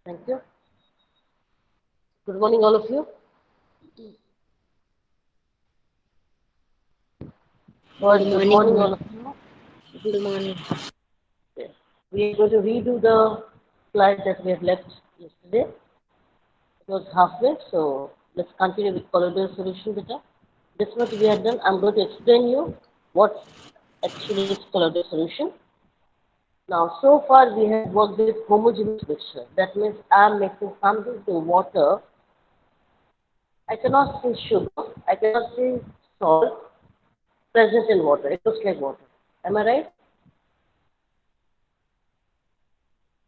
Thank you. Good morning, all of you. Good Good morning, morning, ma'am. all of you. Good morning. Yes. We are going to redo the slide that we had left yesterday. It was halfway, so let's continue with colloidal solution better. This much we had done. I'm going to explain you what actually is colloidal solution. Now, so far we had worked with homogeneous mixture. That means I'm mixing something to water. I cannot see sugar. I cannot see salt present in water. It looks like water. Am I right?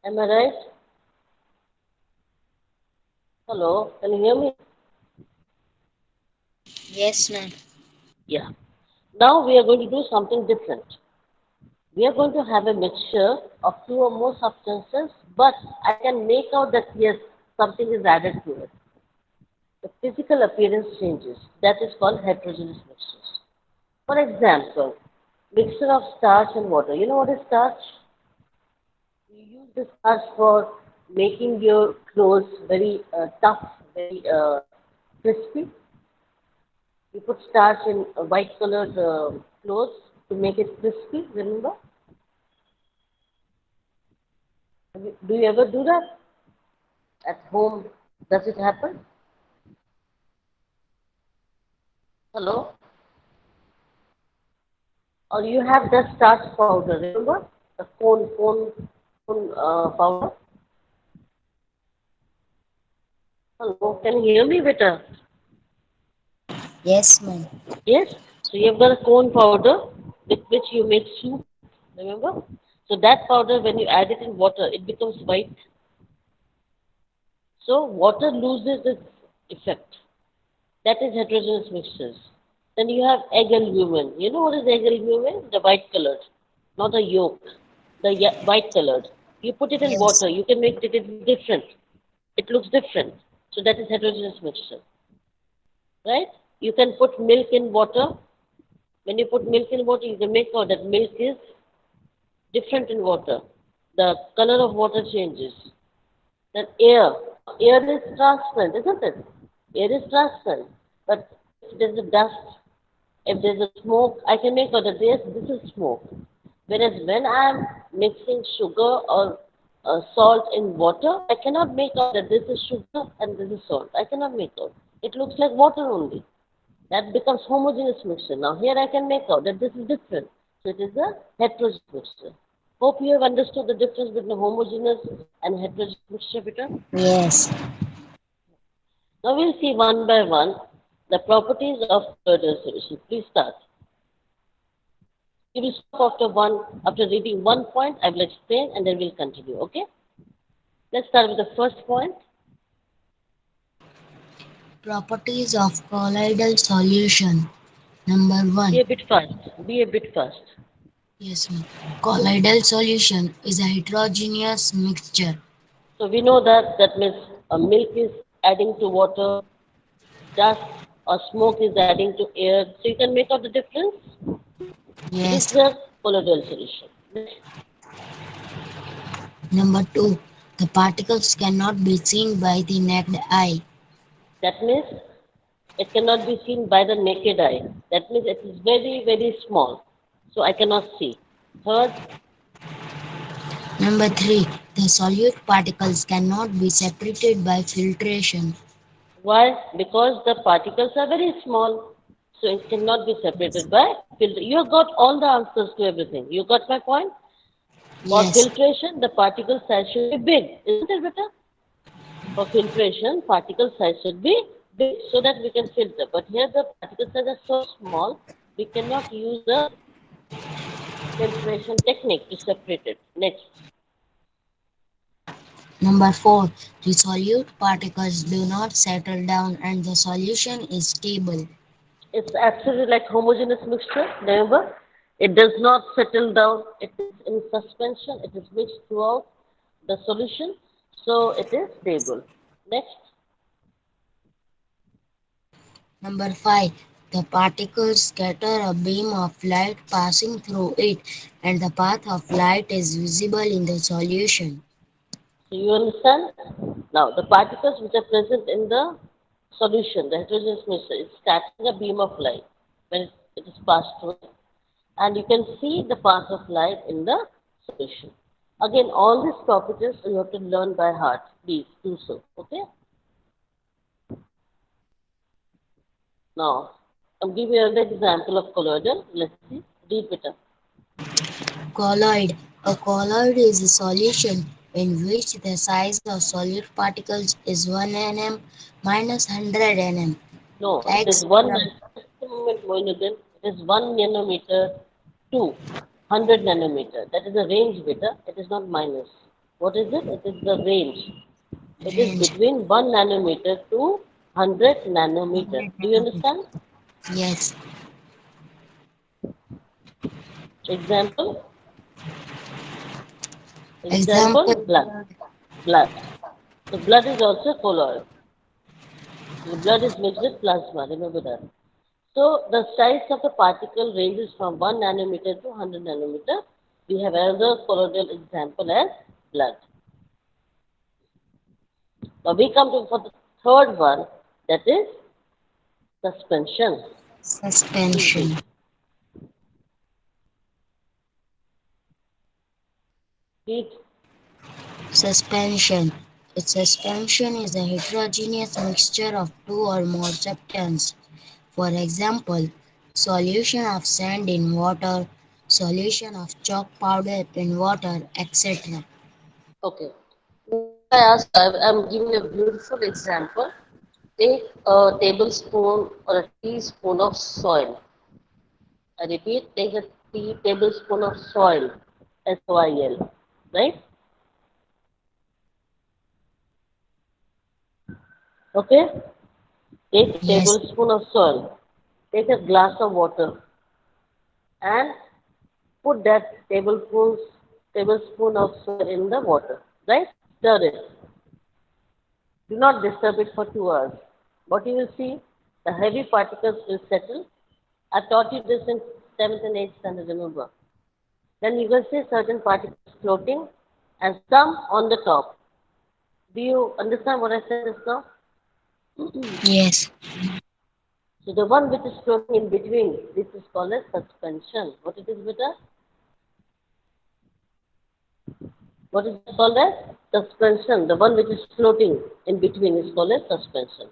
Am I right? Hello, can you hear me? Yes, ma'am. Yeah. Now we are going to do something different. We are going to have a mixture of two or more substances, but I can make out that yes, something is added to it. The physical appearance changes. That is called heterogeneous mixtures. For example, mixture of starch and water. You know what is starch? You use the starch for making your clothes very tough, very crispy. You put starch in white colored clothes to make it crispy, remember? Do you ever do that at home? Does it happen? Hello? Or you have the starch powder, remember? The cone powder. Hello, can you hear me better? Yes, ma'am. Yes? So you've got a cone powder with which you make soup, remember? So that powder, when you add it in water, it becomes white. So water loses its effect. That is heterogeneous mixtures. Then you have egg albumin. You know what is egg albumin? The white colored, not the yolk, the white colored. You put it in Yes. water, you can make it different. It looks different. So that is heterogeneous mixture, right? You can put milk in water. When you put milk in water, you can make out that milk is different in water. The color of water changes. Then air. Now air is transparent, isn't it? Air is transparent. But if there's a dust, if there's a smoke, I can make out that yes, this is smoke. Whereas when I'm mixing sugar or salt in water, I cannot make out that this is sugar and this is salt. I cannot make out. It looks like water only. That becomes homogeneous mixture. Now here I can make out that this is different. So it is a heterogeneous mixture. Hope you have understood the difference between homogeneous and heterogeneous mixture, Peter. Yes. Now we'll see one by one the properties of colloidal solution. Please start. You will stop after reading one point. I will explain and then we'll continue. Okay? Let's start with the first point. Properties of colloidal solution. Number Be one. a bit fast. Be a bit fast. Yes, ma'am. Colloidal solution is a heterogeneous mixture. So we know that that means milk is adding to water, dust or smoke is adding to air. So you can make out the difference. It is Yes. the colloidal solution. Next, Number two. The particles cannot be seen by the naked eye. that means it cannot be seen by the naked eye. That means it is very, very small. So I cannot see. Third, Number three. The solute particles cannot be separated by filtration. why? Because the particles are very small. So it cannot be separated by filter. You have got all the answers to everything. You got my point? For Yes. filtration, the particle size should be big, isn't it, better? For filtration, particle size should be big so that we can filter. But here the particle size are so small, we cannot use the filtration technique to separate it. Next, Number four. The solute particles do not settle down and the solution is stable. it's absolutely like homogeneous mixture. Remember, it does not settle down. It is in suspension. It is mixed throughout the solution, so it is stable. Next, Number five. The particles scatter a beam of light passing through it, and the path of light is visible in the solution. So you understand? Now, the particles which are present in the solution, the heterogeneous mixture, is scattering a beam of light when it is passed through it. And you can see the path of light in the solution. Again, all these properties you have to learn by heart. Please do so. Okay? Now, I'm giving you another example of colloidal. Let's see. Read better. Colloid. A colloid is a solution in which the size of solid particles is 1 nm minus 100 nm. No, it is X one just a moment, Moinuddin. It is 1 nanometer to 100 nanometer. That is the range beta. It is not minus. What is it? It is the range. It is range. between 1 nanometer to 100 nanometer. 100 Do you nanometer. understand? Yes. Example? Example. Example, blood. Blood. So blood is also colloid. The blood is mixed with plasma. Remember that. So the size of the particle ranges from 1 nanometer to 100 nanometer. We have another colloidal example as blood. Now we come to for the third one, that is suspension. Please read. Suspension. Read. Suspension. A suspension is a heterogeneous mixture of two or more substances. For example, solution of sand in water, solution of chalk powder in water, etc. Okay. Now if I ask, I'm giving a beautiful example. Take a tablespoon or a teaspoon of soil. I repeat, take a tablespoon of soil, SYL, right? Okay? Take a Yes, tablespoon of soil. Take a glass of water and put that tablespoon of soil in the water, right? Stir it. Do not disturb it for 2 hours. What you will see, the heavy particles will settle. I taught you this in 7th and 8th standard, remember. Then you will see certain particles floating and some on the top. Do you understand what I said just now? yes, So the one which is floating in between, this is called as suspension. What it is, beta? What is it called as? Suspension. The one which is floating in between is called as suspension.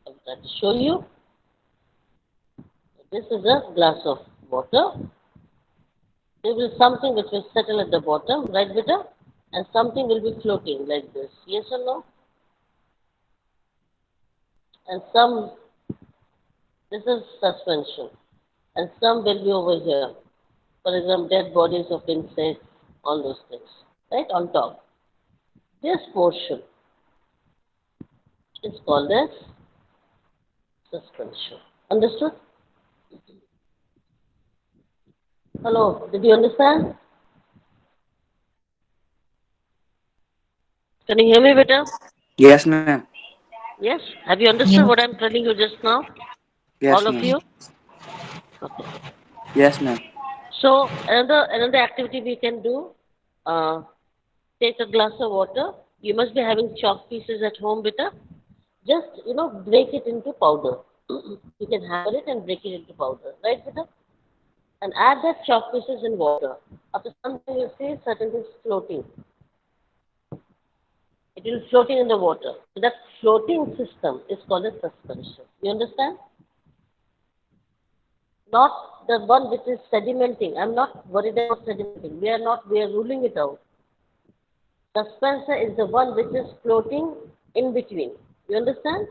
I'm trying to show you. This is a glass of water. There will be something which will settle at the bottom, right, beta? And something will be floating like this. Yes or no? And some, this is suspension. And some will be over here. For example, dead bodies of insects, all those things, right, on top. This portion is called as suspension. Understood? Hello, did you understand? Can you hear me better? Yes, ma'am. Yes? Have you understood yes, what I'm telling you just now? Yes, All of ma'am. you? Okay. Yes, ma'am. So another activity we can do, uh, take a glass of water. You must be having chalk pieces at home, beta. Just break it into powder. You can hammer it and break it into powder, right, beta? And add that chalk pieces in water. After some time, you see certain things floating. It will be floating in the water. So that floating system is called a suspension. You understand? Not the one which is sedimenting. I'm not worried about sedimenting. We are ruling it out. Suspension is the one which is floating in between. You understand?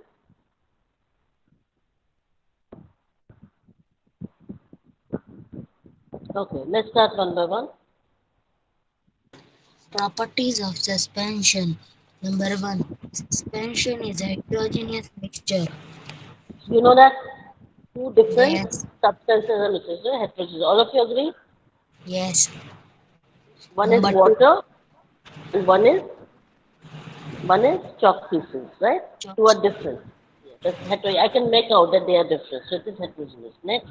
Okay, let's start one by one. Properties of suspension. Number one, suspension is a heterogeneous mixture. You know that two different Yes, substances are mixed, heterogeneous. All of you agree? yes. One is Number two, water and one is chalk pieces, right? Two chocks. are different. I can make out that they are different. So it is heterogeneous. Next.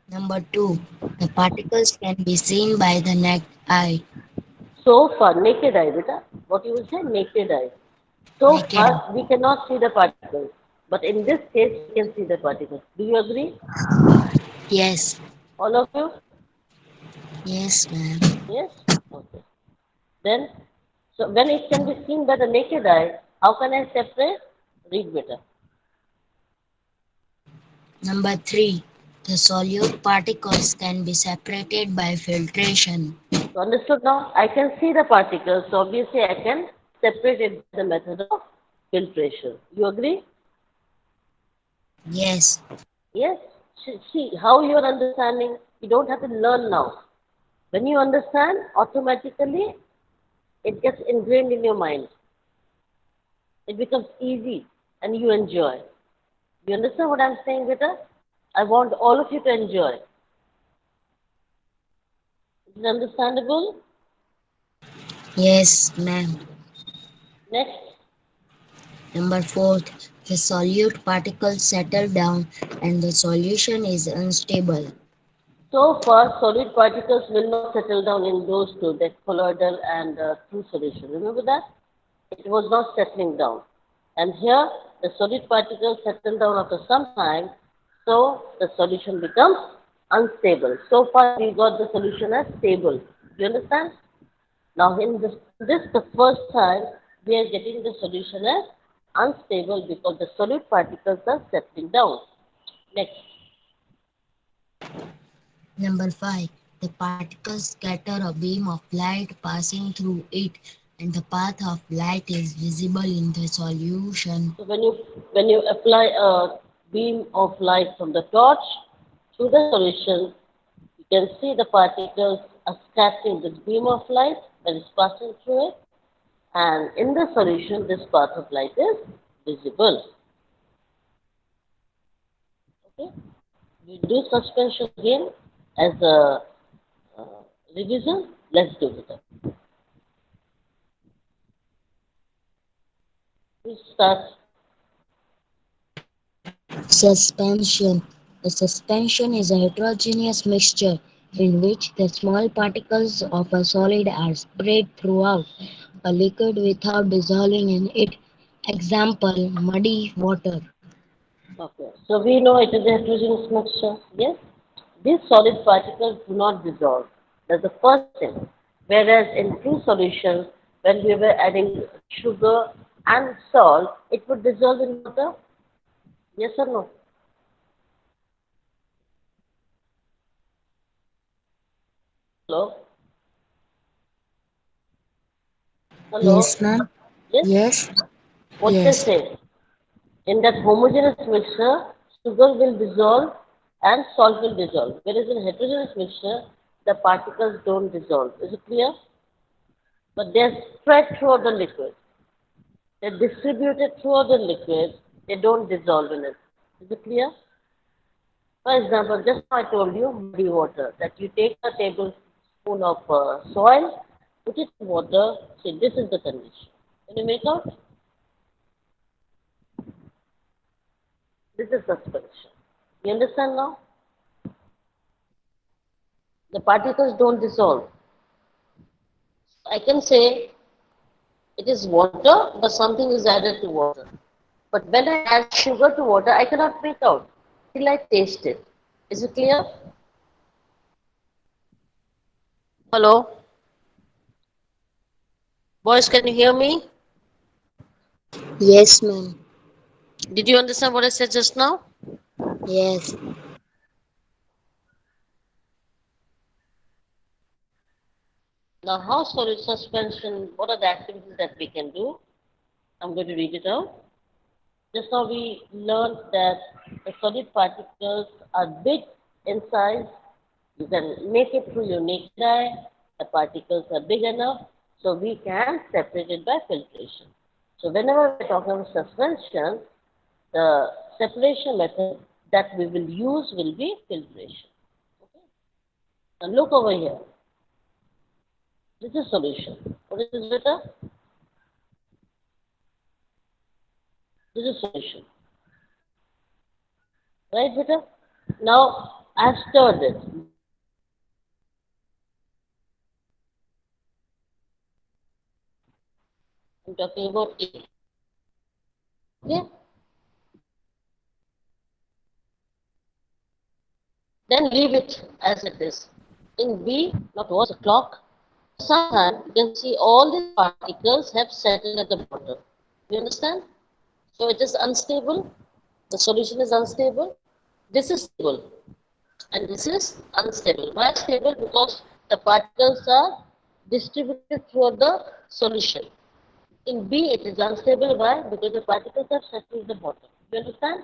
Number 2. The particles can be seen by the naked eye. So far, naked eye, beta. What you will say? Naked eye. So Naked eye. far, we cannot see the particles. But in this case, we can see the particles. Do you agree? Yes. All of you? Yes, ma'am. Yes? Okay. Then, so when it can be seen by the naked eye, how can I separate? Read better. Number 3. The solute particles can be separated by filtration. So understood now? I can see the particles, so obviously I can separate it by the method of filtration. You agree? Yes. Yes? See how you are understanding. You don't have to learn now. When you understand, automatically it gets ingrained in your mind. It becomes easy and you enjoy. You understand what I'm saying, Beta? I want all of you to enjoy. Is it understandable? Yes, ma'am. Next. Number 4. The solute particles settle down and the solution is unstable. So far, solid particles will not settle down in those two, the colloidal and true solution. Remember that? It was not settling down. And here, the solid particles settle down after some time, so the solution becomes unstable. So far, we got the solution as stable. You understand? Now, in this the first time, we are getting the solution as unstable because the solid particles are settling down. Next. Number 5. The particles scatter a beam of light passing through it and the path of light is visible in the solution. So when you apply a beam of light from the torch through the solution, you can see the particles are scattering this beam of light that is passing through it, and in the solution, this path of light is visible. Okay, we do suspension again as a uh, revision. Let's do it. We start. Suspension. A suspension is a heterogeneous mixture in which the small particles of a solid are spread throughout a liquid without dissolving in it. Example, muddy water. Okay, so we know it is a heterogeneous mixture. Yes, these solid particles do not dissolve. That's the first thing. Whereas in true solution, when we were adding sugar and salt, it would dissolve in water. Yes or no? Hello? Hello? Yes, ma'am. Yes? Yes. What they Yes. say? In that homogeneous mixture, sugar will dissolve and salt will dissolve. Whereas in heterogeneous mixture, the particles don't dissolve. Is it clear? But they are spread throughout the liquid. They're distributed throughout the liquid. They don't dissolve in it. Is it clear? For example, just now I told you muddy water, that you take a tablespoon of soil, put it in water, say this is the condition. Can you make out? This is suspension. You understand now? The particles don't dissolve. I can say it is water, but something is added to water. But when I add sugar to water, I cannot make out till I taste it. Is it clear? Hello? Boys, can you hear me? Yes, ma'am. Did you understand what I said just now? Yes. Now, how solid suspension, what are the activities that we can do? I'm going to read it out. Just now we learned that the solid particles are big in size. You can make it through your naked eye. The particles are big enough, so we can separate it by filtration. So whenever we're talking about suspension, the separation method that we will use will be filtration. Okay? Now look over here. This is solution. What is this, beta? This is solution. Right, beta? Now, I've stirred it. I'm talking about A. Okay? Then leave it as it is. In B, not watch the clock. Sometime you can see all these particles have settled at the bottom. You understand? So it is unstable. The solution is unstable. This is stable. And this is unstable. Why stable? Because the particles are distributed throughout the solution. In B, it is unstable. Why? Because the particles have settled at the bottom. You understand?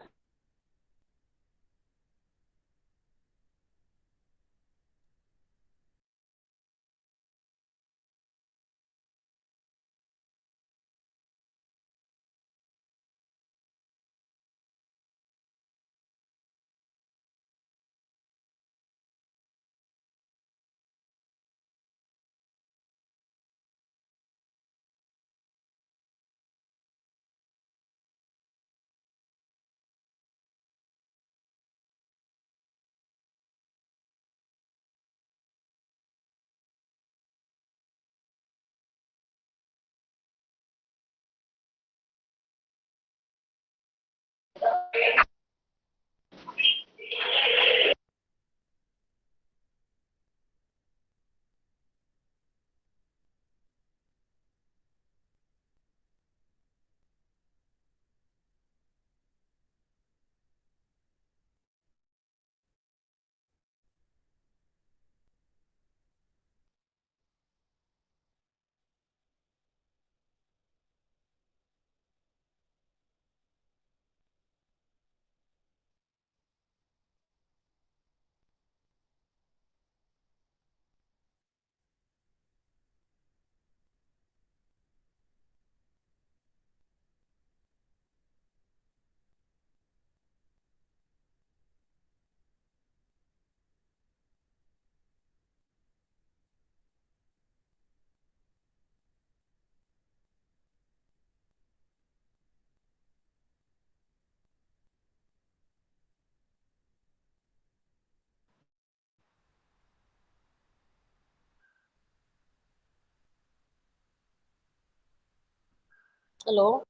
Hello?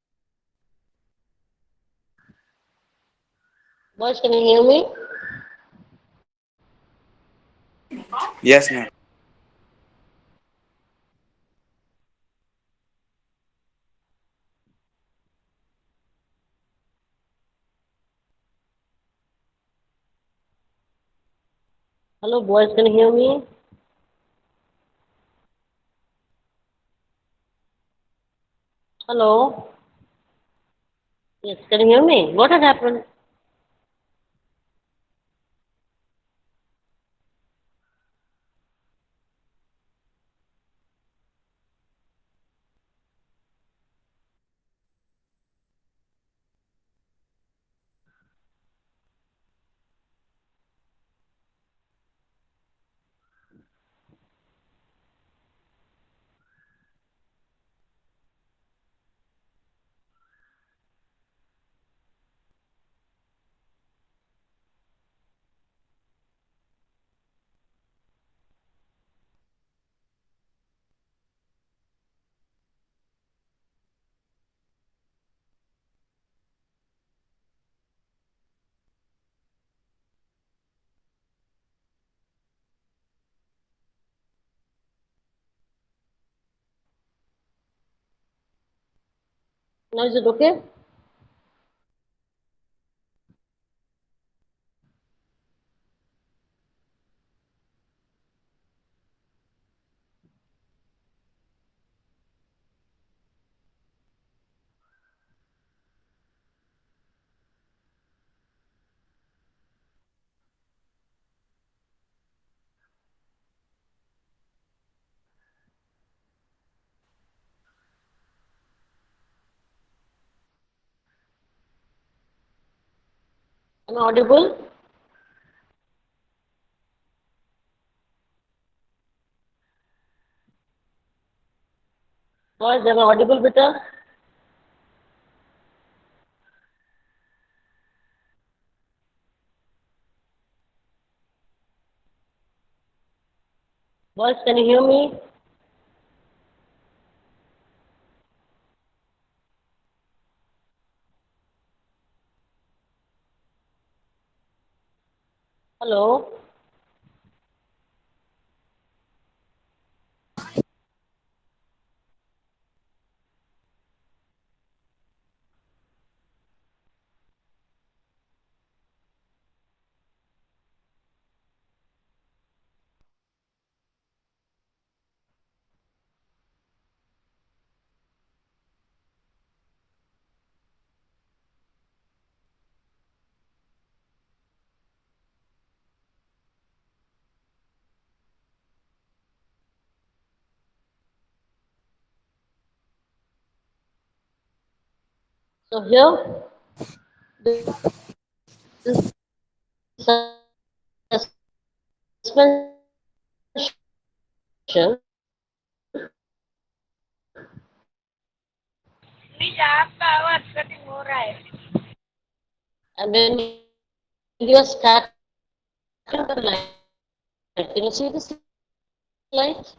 Boys, can you hear me? Yes, ma'am. Hello, boys, can you hear me? Hello? Yes, can you hear me? What has happened? Now is it okay? Am I audible? Boys, am I audible, beta? Boys, can you hear me? Hello? So here, this suspension, please आपका आवाज cutting हो रहा है. and when you are starting the light, can you see this light?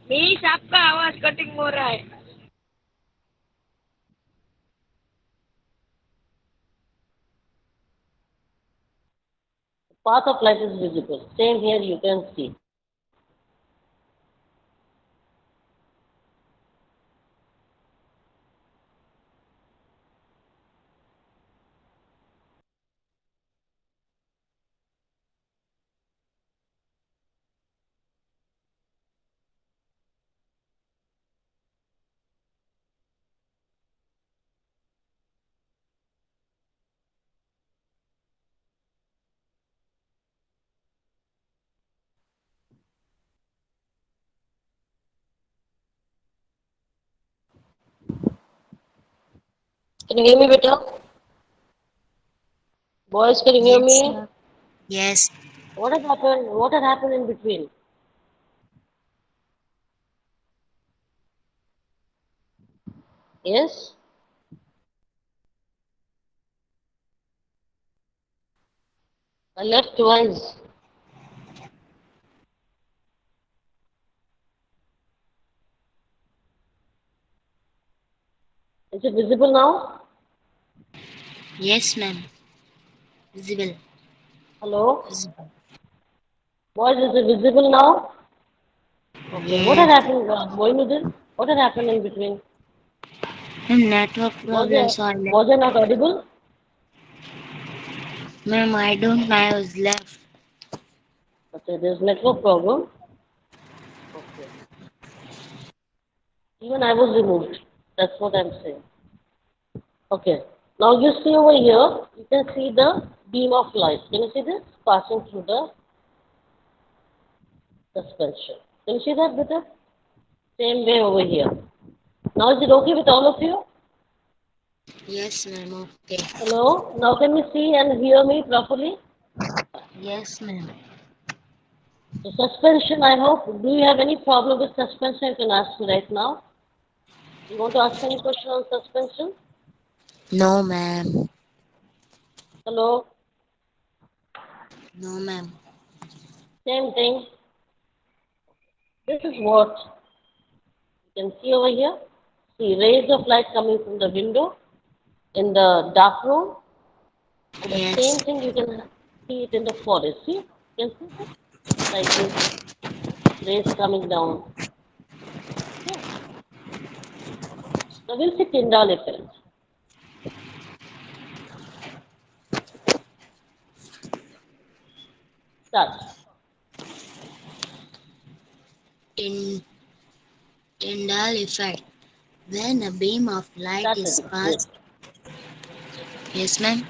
Please आपका आवाज cutting हो रहा है. Path of light is visible. Same here, you can see. Can you hear me better? Boys, can you hear Yes, me? sir. Yes. What has happened? What has happened in between? Yes? I left twice. Is it visible now? Yes, ma'am. Visible. Hello? Visible. Boys, is it visible now? Okay. What had Yes. happened, Moinuddin? What had happened in between? Ma'am, network Was problem, I, so I left. was I not audible? Ma'am, I don't know. I was left. Okay, there's network problem. Okay. Even I was removed. That's what I'm saying. Okay. Now you see over here, you can see the beam of light. Can you see this? Passing through the suspension. Can you see that better? Same way over here. Now is it okay with all of you? Yes, ma'am. Okay. Hello? Now can you see and hear me properly? Yes, ma'am. So suspension, I hope. Do you have any problem with suspension? You can ask me right now. You want to ask any question on suspension? No, ma'am. Hello? No, ma'am. Same thing. This is what you can see over here. See rays of light coming from the window in the dark room. And the Yes. same thing you can see it in the forest. See? You can see this? Like this, rays coming down. Okay. Now we'll see Tyndall effect. Start. In Tyndall effect. When a beam of light is Started. Good. passed. Yes, ma'am.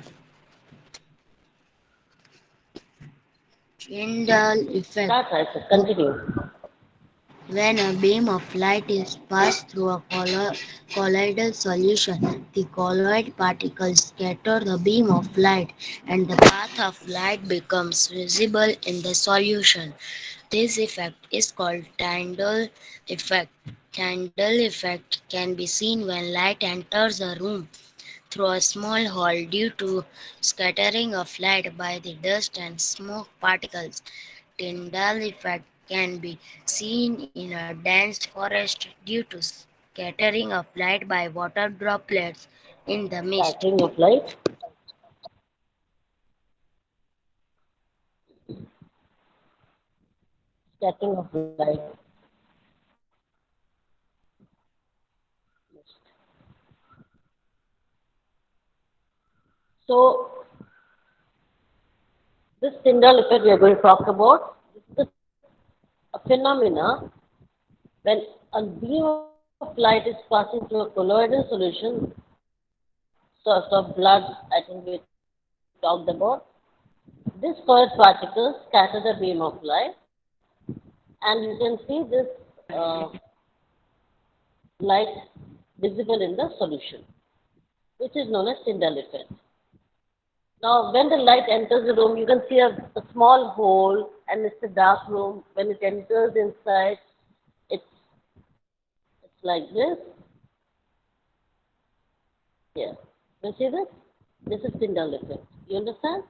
Tyndall effect. Start, I said. Continue. When a beam of light is passed through a colloidal solution, the colloid particles scatter the beam of light and the path of light becomes visible in the solution. This effect is called Tyndall effect. Tyndall effect can be seen when light enters a room through a small hole due to scattering of light by the dust and smoke particles. Tyndall effect can be seen in a dense forest due to scattering of light by water droplets in the mist. Scattering of light. Scattering of light. So this Tyndall effect we are going to talk about. This is a phenomena when a beam of light is passing through a colloidal solution, source of blood, I think we talked about. This colored particles scatter the beam of light, and you can see this uh, light visible in the solution, which is known as Tyndall effect. Now, when the light enters the room, you can see a small hole, and it's a dark room. When it enters inside, it's it's like this. Here, you see this? This is Tyndall effect. You understand?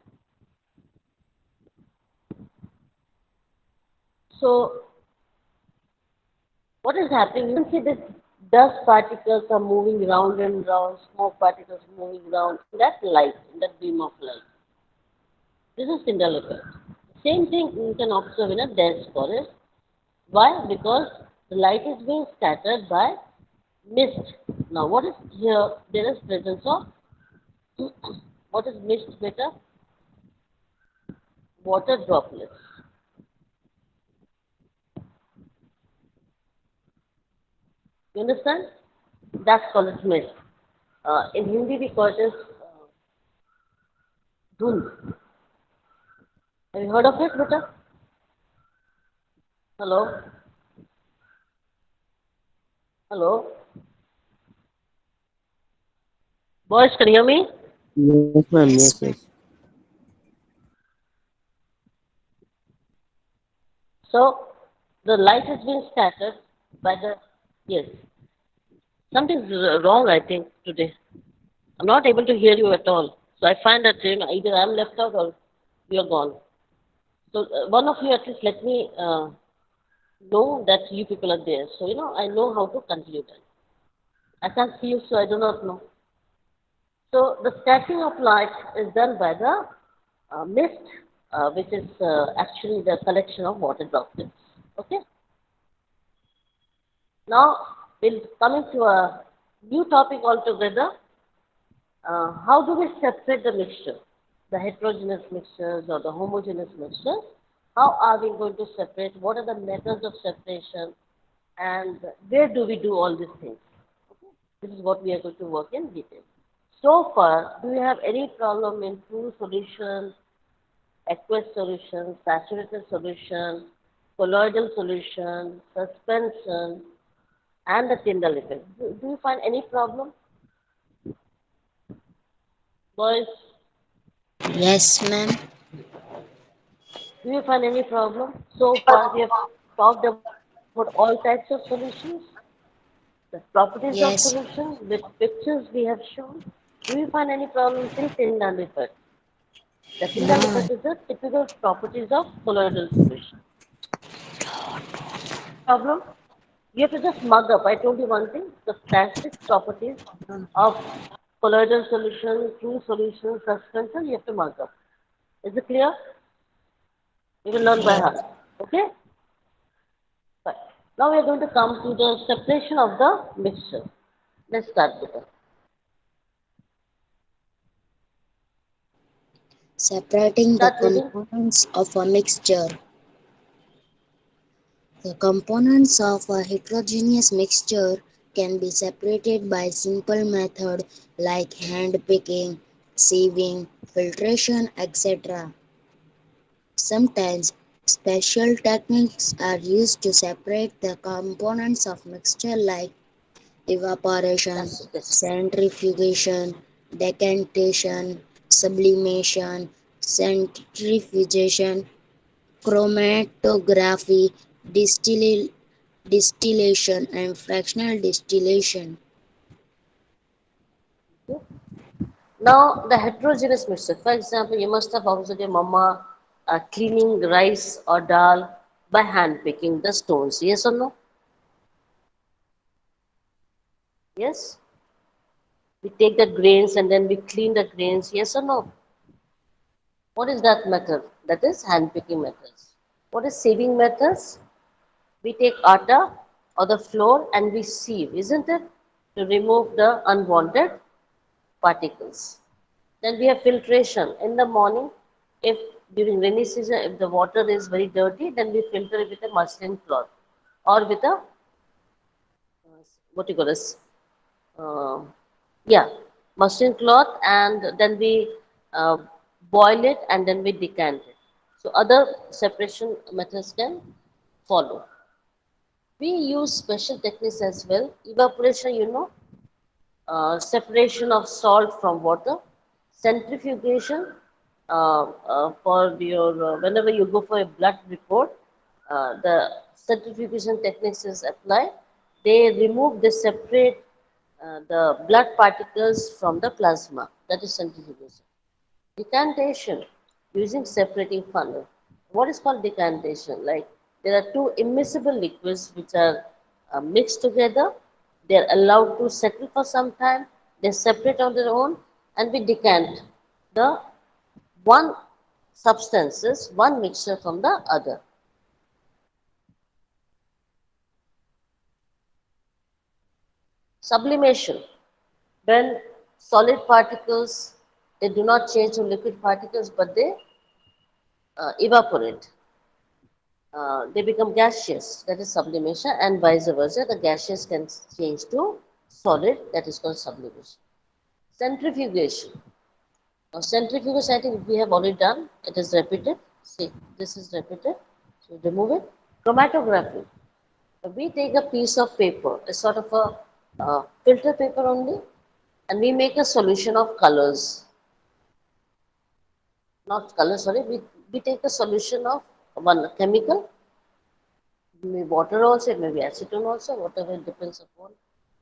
So, what is happening? You can see this dust particles are moving round and round, smoke particles moving round in that light, in that beam of light. This is Tyndall effect. Same thing you can observe in a dense forest. Why? Because the light is being scattered by mist. Now, what is here? There is presence of what is mist better? Water droplets. You understand? That's called as mist. In Hindi, we call it as dhund. Have you heard of it, beta? Hello? Hello? Boys, can you hear me? Yes, ma'am. Yes, Yes, ma'am. yes. So, the light has been scattered by the. Yes. Something's wrong, I think, today. I'm not able to hear you at all. So I find that either I'm left out or you're gone. So one of you at least let me know that you people are there. So, I know how to continue that. I can't see you, so I do not know. So the scattering of light is done by the mist, which is actually the collection of water droplets. Okay. Now we'll come into a new topic altogether. How do we separate the mixture, the heterogeneous mixtures or the homogeneous mixtures? How are we going to separate? What are the methods of separation? And where do we do all these things? Okay? This is what we are going to work in detail. So far, do you have any problem in fluid solutions, aqueous solutions, saturated solution, colloidal solution, suspension, and the Tyndall effect? Do you find any problem, boys? Yes, ma'am. Do you find any problem? So far, we have talked about all types of solutions, the properties of Yes. solutions, with pictures we have shown. Do you find any problem till Tyndall effect? The Tyndall No. effect is the typical properties of colloidal solution. Any problem? You have to just mug up. I told you one thing, the classic properties of colloidal solution, true solution, suspension, you have to mug up. Is it clear? You will learn by Yes. heart. Okay? Fine. Now we are going to come to the separation of the mixture. Let's start with it. Separating the Start reading. components of a mixture. The components of a heterogeneous mixture can be separated by simple method like hand picking, sieving, filtration, etc. Sometimes special techniques are used to separate the components of mixture like evaporation, That's it. centrifugation, decantation, sublimation, centrifugation, chromatography, distillation, and fractional distillation. Okay? Now, the heterogeneous mixture. For example, you must have observed your mama cleaning rice or dal by hand picking the stones. Yes or no? Yes? We take the grains and then we clean the grains. Yes or no? What is that method? That is hand picking methods. What is sieving methods? We take atta or the flour and we sieve, isn't it? To remove the unwanted particles. Then we have filtration. In the morning, if during rainy season, if the water is very dirty, then we filter it with a muslin cloth or with a, what do you call this? Uh, yeah, muslin cloth, and then we uh, boil it and then we decant it. So other separation methods can follow. We use special techniques as well. Evaporation, separation of salt from water, centrifugation for your whenever you go for a blood report, the centrifugation techniques is applied. They remove, they separate the blood particles from the plasma. That is centrifugation. Decantation using separating funnel. What is called decantation? Like there are two immiscible liquids which are mixed together. They are allowed to settle for some time. They separate on their own, and we decant the one substances, one mixture from the other. Sublimation. When solid particles, they do not change to liquid particles, but they evaporate. They become gaseous, that is sublimation, and vice versa. The gaseous can change to solid, that is called sublimation. Centrifugation. Now, centrifugation, I think we have already done. It is repeated. See, this is repeated. So, remove it. Chromatography. We take a piece of paper, a sort of a filter paper only, and we make a solution of colors. Not colors, sorry. We take a solution of one chemical, may water also, it may be acetone also, whatever it depends upon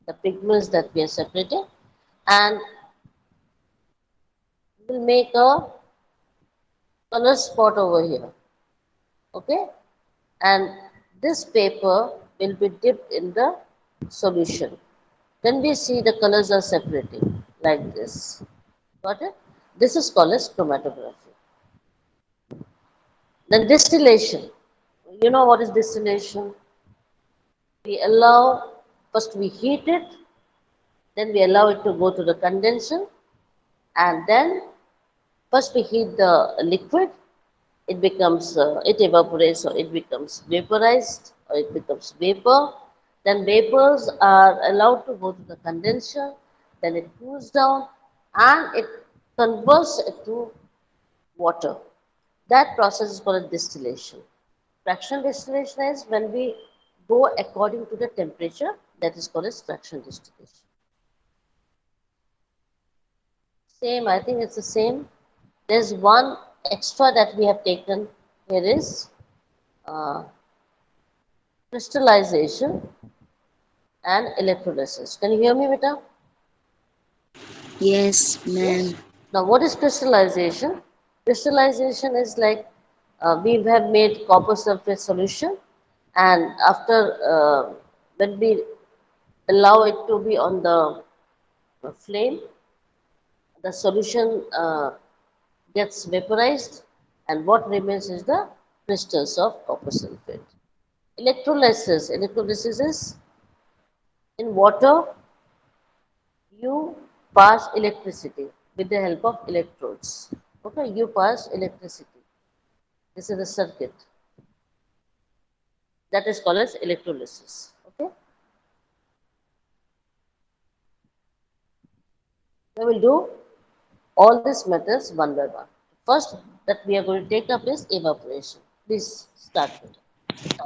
the pigments that we are separating, and we'll make a color spot over here. Okay, and this paper will be dipped in the solution. Then we see the colors are separating like this. Got it? This is called as chromatography. Then distillation. You know what is distillation? We allow, first we heat it, then we allow it to go to the condensation, and then first we heat the liquid, it evaporates or it becomes vaporized or it becomes vapor. Then vapors are allowed to go to the condenser, then it cools down and it converts it to water. That process is called distillation. Fractional distillation is when we go according to the temperature, that is called as fractional distillation. Same, I think it's the same. There's one extra that we have taken here is uh, crystallization and electrolysis. Can you hear me, Vita? Yes, Yes. ma'am. Now, what is crystallization? Crystallization is like we have made copper sulfate solution, and after when we allow it to be on the flame, the solution gets vaporized, and what remains is the crystals of copper sulfate. Electrolysis is in water you pass electricity with the help of electrodes. Okay, you pass electricity. This is the circuit that is called as electrolysis. Okay, we will do all these methods one by one. First, that we are going to take up is evaporation. Please start with it.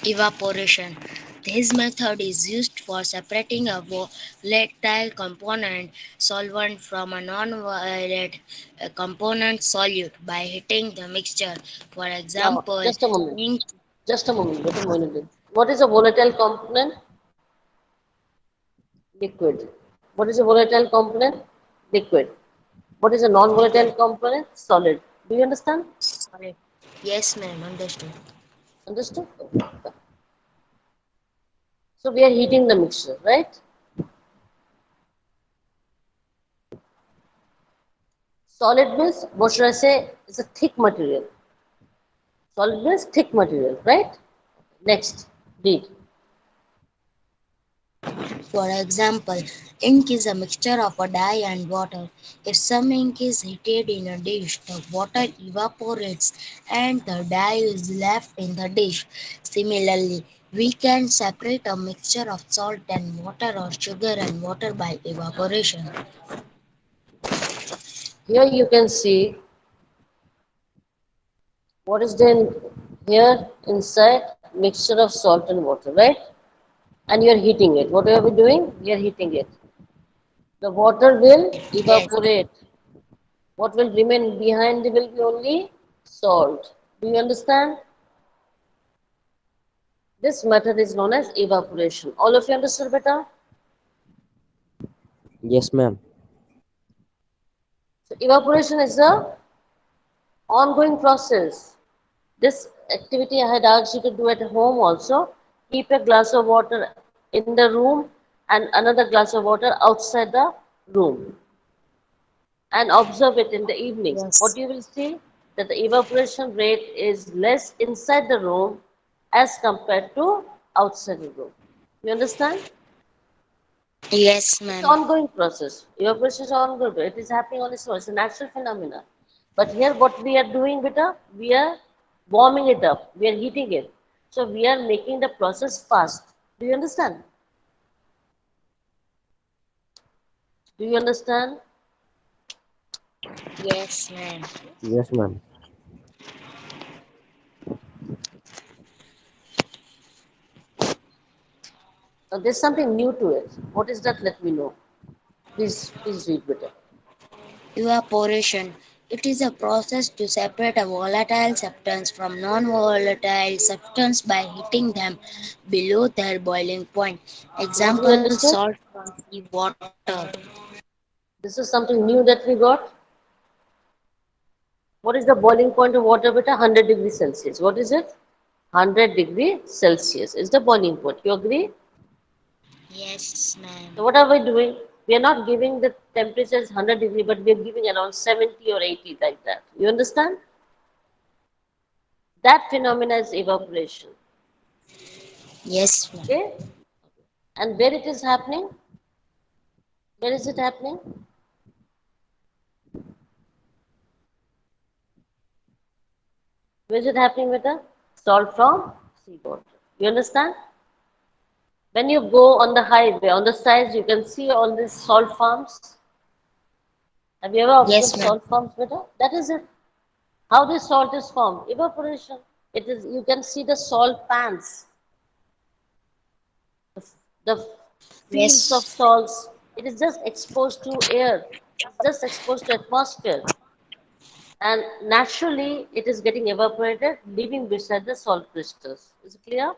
Evaporation. This method is used for separating a volatile component solvent from a non-volatile component solute by heating the mixture. For Now, example, just a moment. ink. Just a moment. Wait a moment. What is a volatile component? Liquid. What is a volatile component? Liquid. What is a non-volatile component? Solid. Do you understand? Correct. Yes, ma'am. Understood. Understood? Okay. So we are heating the mixture, right? Solid means, what should I say? It's a thick material. Solid means thick material, right? Next, read. For example, ink is a mixture of a dye and water. If some ink is heated in a dish, the water evaporates and the dye is left in the dish. Similarly, we can separate a mixture of salt and water or sugar and water by evaporation. Here you can see what is then here inside mixture of salt and water, right? And you are heating it. What are we doing? We are heating it. The water will Yes, evaporate. What will remain behind will be only salt. Do you understand? This method is known as evaporation. All of you understood better? Yes, ma'am. So evaporation is a ongoing process. This activity I had asked you to do at home also. Keep a glass of water in the room and another glass of water outside the room and observe it in the evening. What yes, you will see that the evaporation rate is less inside the room as compared to outside the room. You understand? yes, It's ma'am. ongoing process. Evaporation is ongoing. It is happening on its own. It's a natural phenomenon. But here what we are doing, beta, we are warming it up. We are heating it. So we are making the process fast. Do you understand? Do you understand? Yes, ma'am. Yes, ma'am. Now there's something new to it. What is that? Let me know. Please read better. Evaporation. It is a process to separate a volatile substance from non-volatile substance by heating them below their boiling point. What we Example, understood? salt from seawater. This is something new that we got. What is the boiling point of water, beta? 100 degrees Celsius. What is it? 100 degree Celsius is the boiling point. You agree? Yes, ma'am. So what are we doing? We are not giving the temperature as 100 degree, but we are giving around 70 or 80 like that. You understand? That phenomena is evaporation. Yes, ma'am. Okay? And where it is happening? Where is it happening? Where is it happening with the salt from seawater? You understand? When you go on the highway, on the sides, you can see all these salt farms. Have you ever observed Yes, ma'am. salt farms, beta? That is it. How this salt is formed? Evaporation. It is. You can see the salt pans, the fields of Yes, salts. It is just exposed to air. It's just exposed to atmosphere, and naturally it is getting evaporated, leaving beside the salt crystals. Is it clear?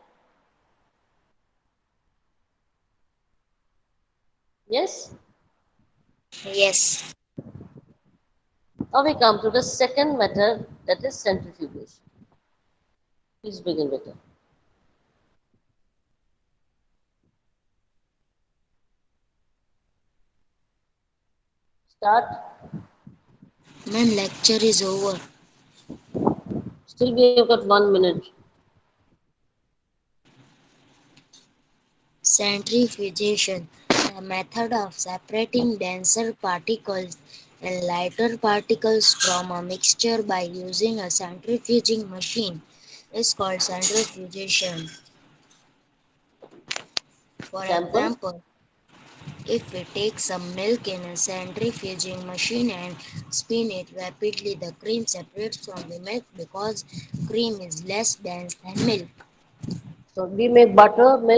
Yes. yes. Now we come to the second method, that is centrifugation. Please begin with it. Start. Ma'am, lecture is over. Still we have got 1 minute. Centrifugation, the method of separating denser particles and lighter particles from a mixture by using a centrifuging machine, is called centrifugation. For Example. example, if we take some milk in a centrifuging machine and spin it rapidly, the cream separates from the milk because cream is less dense than milk. So we make butter, milk,